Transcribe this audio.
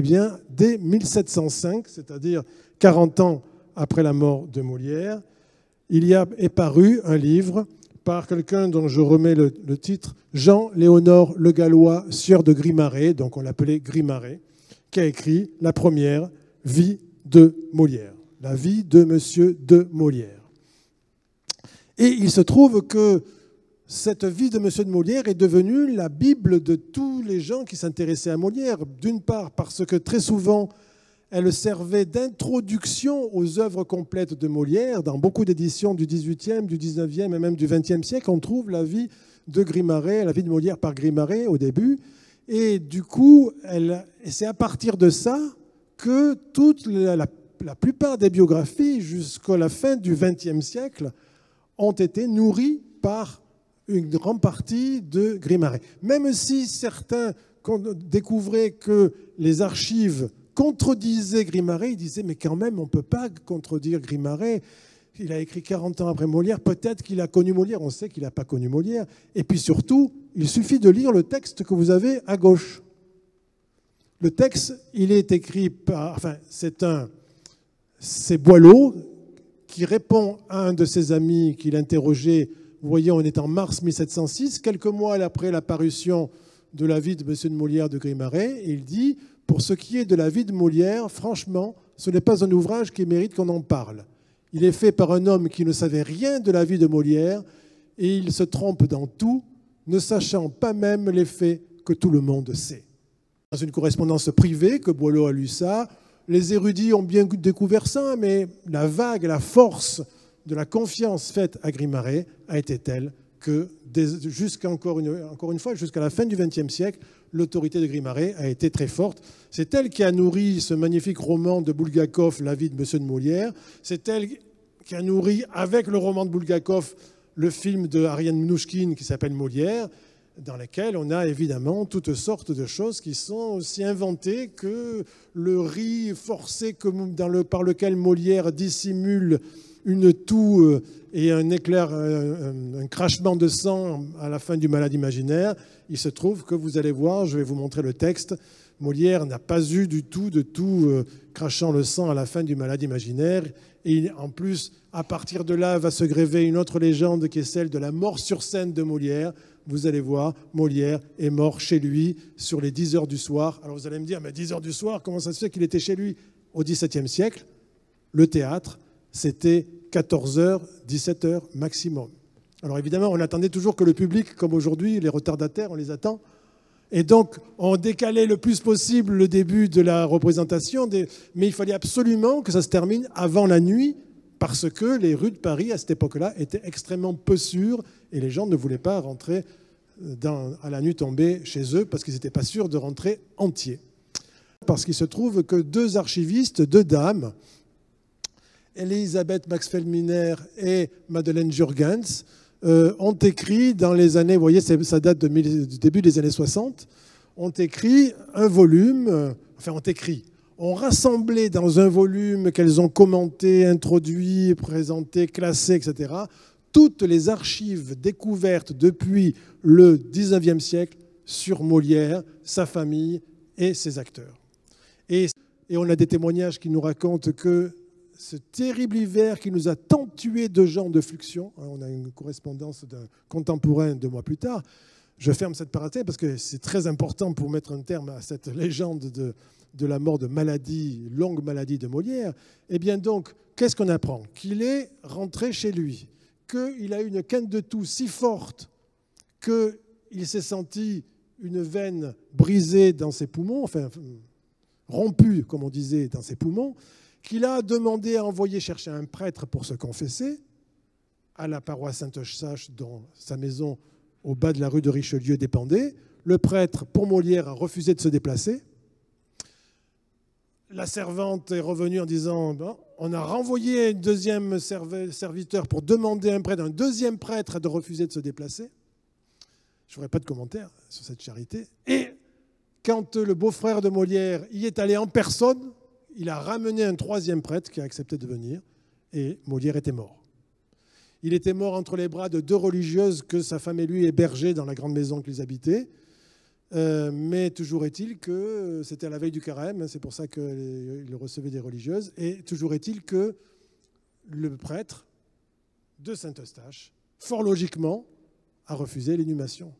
bien, dès 1705, c'est-à-dire 40 ans après la mort de Molière, est paru un livre par quelqu'un dont je remets le titre, Jean-Léonard Le Gallois, sieur de Grimaret, donc on l'appelait Grimaret, qui a écrit la première vie de Molière, la vie de Monsieur de Molière. Et il se trouve que cette vie de Monsieur de Molière est devenue la Bible de tous les gens qui s'intéressaient à Molière. D'une part parce que très souvent, elle servait d'introduction aux œuvres complètes de Molière. Dans beaucoup d'éditions du XVIIIe, du XIXe et même du XXe siècle, on trouve la vie de Grimaret, la vie de Molière par Grimaret au début. Et du coup, c'est à partir de ça que la plupart des biographies, jusqu'à la fin du XXe siècle, ont été nourries par une grande partie de Grimaret. Même si certains découvraient que les archives contredisaient Grimaret, ils disaient « mais quand même, on ne peut pas contredire Grimaret. Il a écrit 40 ans après Molière, peut-être qu'il a connu Molière, on sait qu'il n'a pas connu Molière. Et puis surtout, il suffit de lire le texte que vous avez à gauche. Le texte, il est écrit par... Enfin, c'est Boileau qui répond à un de ses amis qu'il interrogeait. Vous voyez, on est en mars 1706, quelques mois après la parution de la vie de M. de Molière de Grimaret, et il dit « Pour ce qui est de la vie de Molière, franchement, ce n'est pas un ouvrage qui mérite qu'on en parle. Il est fait par un homme qui ne savait rien de la vie de Molière, et il se trompe dans tout, ne sachant pas même les faits que tout le monde sait. » Dans une correspondance privée, que Boileau a lu ça, les érudits ont bien découvert ça, mais la vague, la force de la confiance faite à Grimaret a été telle que, encore une fois, jusqu'à la fin du XXe siècle, l'autorité de Grimaret a été très forte. C'est elle qui a nourri ce magnifique roman de Bulgakov, La vie de Monsieur de Molière. C'est elle qui a nourri, avec le roman de Bulgakov, le film de Ariane Mnouchkine qui s'appelle Molière, dans lequel on a évidemment toutes sortes de choses qui sont aussi inventées que le riz forcé par lequel Molière dissimule une toux et un éclair, un crachement de sang à la fin du Malade imaginaire. Il se trouve que vous allez voir, je vais vous montrer le texte, Molière n'a pas eu du tout de toux crachant le sang à la fin du Malade imaginaire. Et en plus, à partir de là, va se gréver une autre légende qui est celle de la mort sur scène de Molière. Vous allez voir, Molière est mort chez lui sur les 10 heures du soir. Alors vous allez me dire, mais 10 heures du soir, comment ça se fait qu'il était chez lui? Au XVIIe siècle, le théâtre, c'était 14 heures, 17 heures maximum. Alors évidemment, on attendait toujours que le public, comme aujourd'hui, les retardataires, on les attend. Et donc, on décalait le plus possible le début de la représentation, mais il fallait absolument que ça se termine avant la nuit, parce que les rues de Paris, à cette époque-là, étaient extrêmement peu sûres, et les gens ne voulaient pas rentrer à la nuit tombée chez eux, parce qu'ils n'étaient pas sûrs de rentrer entiers. Parce qu'il se trouve que deux archivistes, deux dames, Elisabeth Maxwell-Miner et Madeleine Jurgens, ont écrit dans les années, vous voyez, ça date du début des années 60, ont écrit un volume, ont rassemblé dans un volume qu'elles ont commenté, introduit, présenté, classé, etc., toutes les archives découvertes depuis le XIXe siècle sur Molière, sa famille et ses acteurs. Et on a des témoignages qui nous racontent que ce terrible hiver qui nous a tant tué de gens de Fluxion, on a une correspondance d'un contemporain 2 mois plus tard, je ferme cette parenthèse parce que c'est très important pour mettre un terme à cette légende de la mort de maladie, longue maladie de Molière. Eh bien donc, qu'est-ce qu'on apprend? Qu'il est rentré chez lui, qu'il a eu une quinte de toux si forte qu'il s'est senti une veine brisée dans ses poumons, enfin rompue, comme on disait, dans ses poumons, qu'il a demandé à envoyer chercher un prêtre pour se confesser à la paroisse Saint-Eustache, dont sa maison au bas de la rue de Richelieu dépendait. Le prêtre, pour Molière, a refusé de se déplacer. La servante est revenue en disant bon, on a renvoyé un deuxième serviteur pour demander à un deuxième prêtre de refuser de se déplacer. Je ne ferai pas de commentaire sur cette charité. Et quand le beau-frère de Molière y est allé en personne, il a ramené un troisième prêtre qui a accepté de venir et Molière était mort. Il était mort entre les bras de 2 religieuses que sa femme et lui hébergeaient dans la grande maison qu'ils habitaient. Mais toujours est-il que c'était à la veille du carême, c'est pour ça qu'il recevait des religieuses, et toujours est-il que le prêtre de Saint-Eustache, fort logiquement, a refusé l'inhumation.